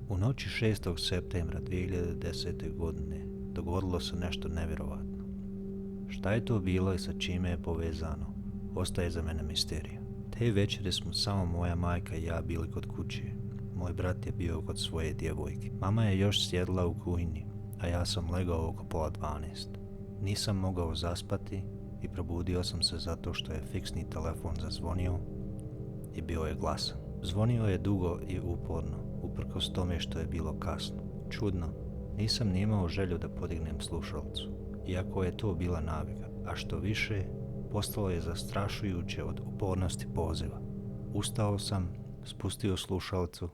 U noći 6. septembra 2010. godine dogodilo se nešto nevjerovatno. Šta je to bilo i sa čime je povezano, ostaje za mene misterija. Te večeri smo samo moja majka i ja bili kod kuće. Moj brat je bio kod svoje djevojke. Mama je još sjedla u kuhinji, a ja sam legao oko 11:30. Nisam mogao zaspati i probudio sam se zato što je fiksni telefon zazvonio i bio je glasan. Zvonio je dugo i uporno, uprkos tome što je bilo kasno. Čudno, nisam ni imao želju da podignem slušalicu, iako je to bila navika, a što više, postalo je zastrašujuće od upornosti poziva. Ustao sam, spustio slušalicu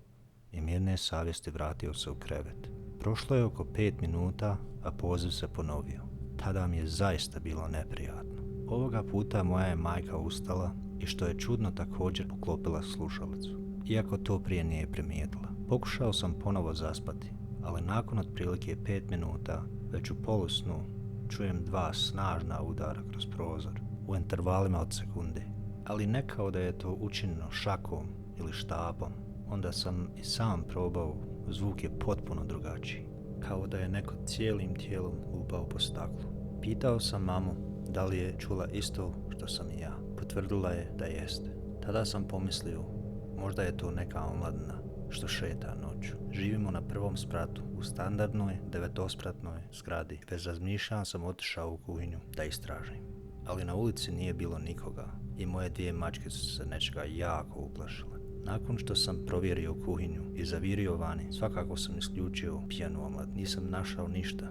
i mirne savjesti vratio se u krevet. Prošlo je oko 5 minuta, a poziv se ponovio. Tada mi je zaista bilo neprijatno. Ovoga puta moja je majka ustala i što je čudno također poklopila slušalicu, iako to prije nije primijetila. Pokušao sam ponovo zaspati, ali nakon otprilike 5 minuta, već u polusnu, čujem 2 snažna udara kroz prozor, u intervalima od sekunde, ali ne kao da je to učinjeno šakom ili štapom. Onda sam i sam probao, zvuk je potpuno drugačiji, kao da je neko cijelim tijelom lupao po staklu. Pitao sam mamu da li je čula isto što sam i ja. Potvrdila je da jeste. Tada sam pomislio, možda je to neka omladina što šeta noću. Živimo na 1. spratu u standardnoj 9-spratnoj zgradi. Bez razmišljanja sam otišao u kuhinju da istražim. Ali na ulici nije bilo nikoga i moje 2 mačke su se nečega jako uplašile. Nakon što sam provjerio kuhinju i zavirio vani, svakako sam isključio pijanu omladinu. Nisam našao ništa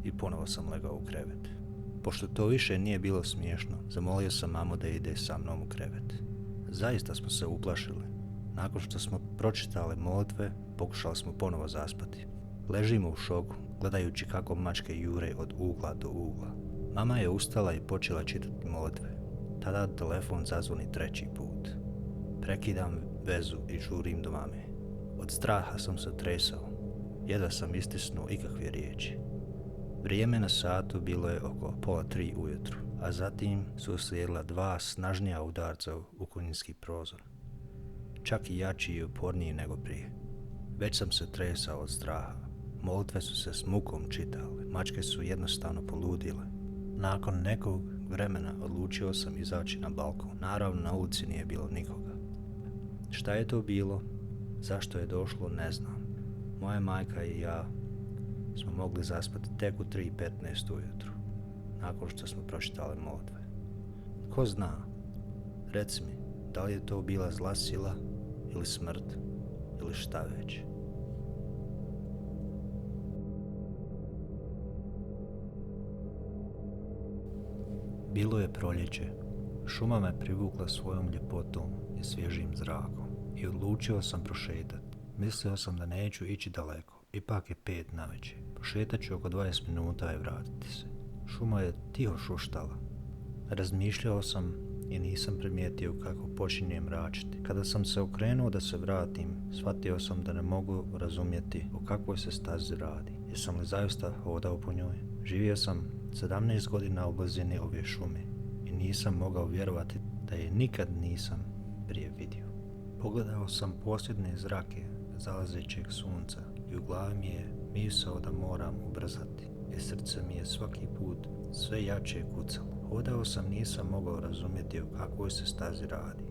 i ponovo sam legao u krevet. Pošto to više nije bilo smiješno, zamolio sam mamu da ide sa mnom u krevet. Zaista smo se uplašili. Nakon što smo pročitali molitve, pokušali smo ponovo zaspati. Ležimo u šoku, gledajući kako mačke jure od ugla do ugla. Mama je ustala i počela čitati molitve. Tada telefon zazvoni 3. put. Prekidam vezu i žurim do mame. Od straha sam se tresao. Jedva sam istisnuo ikakve riječi. Vrijeme na satu bilo je oko 2:30 ujutro, a zatim su uslijedila 2 snažnija udarca u kuhinjski prozor. Čak i jači i uporniji nego prije. Već sam se tresao od straha. Molitve su se s mukom čitale. Mačke su jednostavno poludile. Nakon nekog vremena odlučio sam izaći na balkon. Naravno, na ulici nije bilo nikoga. Šta je to bilo? Zašto je došlo? Ne znam. Moja majka i ja smo mogli zaspati tek u 3:15 ujutro, nakon što smo pročitali molitve. Ko zna? Reci mi, da li je to bila zla sila ili smrt ili šta već? Bilo je proljeće. Šuma me privukla svojom ljepotom i svježim zrakom i odlučio sam prošetati. Mislio sam da neću ići daleko. Ipak je 5 navečer. Prošetat ću oko 20 minuta i vratiti se. Šuma je tiho šuštala. Razmišljao sam i nisam primijetio kako počinje mračiti. Kada sam se okrenuo da se vratim, shvatio sam da ne mogu razumjeti o kakvoj se stazi radi. Jesam li zaista hodao po njoj? Živio sam 17 godina u blizini ove šume i nisam mogao vjerovati da je nikad nisam prije vidio. Pogledao sam posljedne zrake zalazećeg sunca i u glavi mi je misao da moram ubrzati, jer srce mi je svaki put sve jače kucalo. Hodao sam, nisam mogao razumjeti o kakvoj se stazi radi.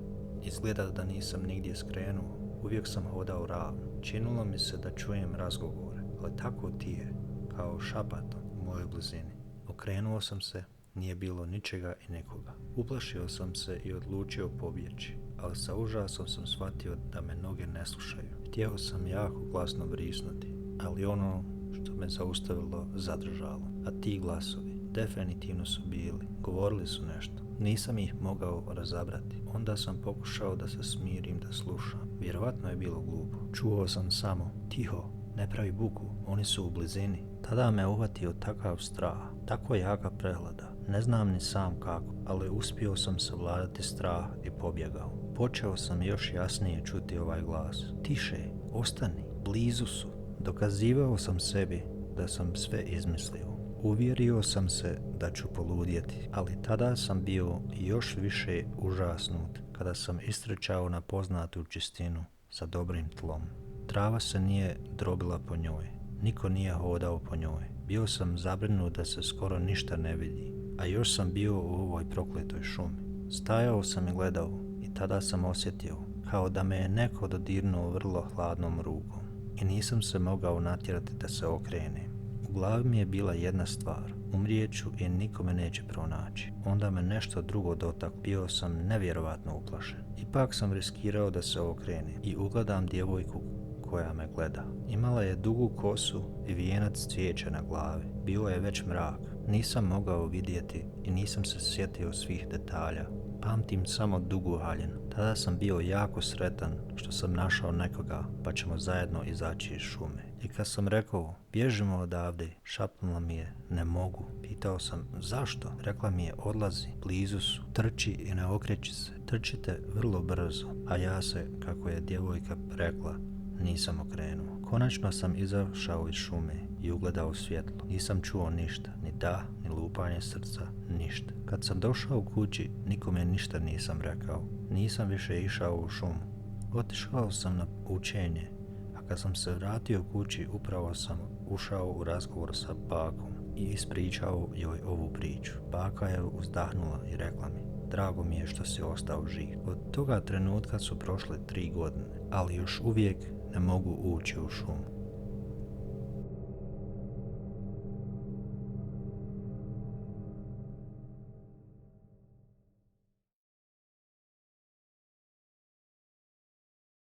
Izgleda da nisam nigdje skrenuo, uvijek sam hodao ravno. Činilo mi se da čujem razgovore, ali tako tihe, kao šapatom u mojoj blizini. Okrenuo sam se, nije bilo ničega i nikoga. Uplašio sam se i odlučio pobjeći, ali sa užasom sam shvatio da me noge ne slušaju. Htio sam jako glasno vrisnuti, ali ono što me zaustavilo zadržalo. A ti glasovi definitivno su bili, govorili su nešto. Nisam ih mogao razabrati. Onda sam pokušao da se smirim da slušam. Vjerovatno je bilo glupo. Čuo sam samo, tiho, ne pravi buku, oni su u blizini. Tada me uhvatio takav strah, tako jaka prehlada. Ne znam ni sam kako, ali uspio sam savladati strah i pobjegao. Počeo sam još jasnije čuti ovaj glas. Tiše, ostani, blizu su. Dokazivao sam sebi da sam sve izmislio. Uvjerio sam se da ću poludjeti, ali tada sam bio još više užasnut kada sam istrčao na poznatu čistinu sa dobrim tlom. Trava se nije drobila po njoj. Niko nije hodao po njoj. Bio sam zabrinut da se skoro ništa ne vidi, a još sam bio u ovoj prokletoj šumi. Stajao sam i gledao i tada sam osjetio kao da me je neko dodirnuo vrlo hladnom rukom i nisam se mogao natjerati da se okrenem. U glavi mi je bila jedna stvar, umrijeću i niko me neće pronaći. Onda me nešto drugo dotak, bio sam nevjerovatno uplašen. Ipak sam riskirao da se okrenem i ugledam djevojku koja me gleda. Imala je dugu kosu i vijenac cvijeća na glavi. Bio je već mrak. Nisam mogao vidjeti i nisam se sjetio svih detalja. Pamtim samo dugu haljinu. Tada sam bio jako sretan što sam našao nekoga pa ćemo zajedno izaći iz šume. I kad sam rekao bježimo odavde, šapnula mi je ne mogu. Pitao sam zašto? Rekla mi je odlazi, blizu su, trči i ne okreći se. Trčite vrlo brzo, a ja se, kako je djevojka rekla, nisam okrenuo. Konačno sam izašao iz šume i ugledao svjetlo. Nisam čuo ništa, ni da, ni lupanje srca, ništa. Kad sam došao u kući, nikome ništa nisam rekao. Nisam više išao u šumu. Otišao sam na učenje, a kad sam se vratio kući, upravo sam ušao u razgovor sa bakom i ispričao joj ovu priču. Baka je uzdahnula i rekla mi, drago mi je što si ostao živ. Od toga trenutka su prošle 3 godine, ali još uvijek ne mogu ući u šumu.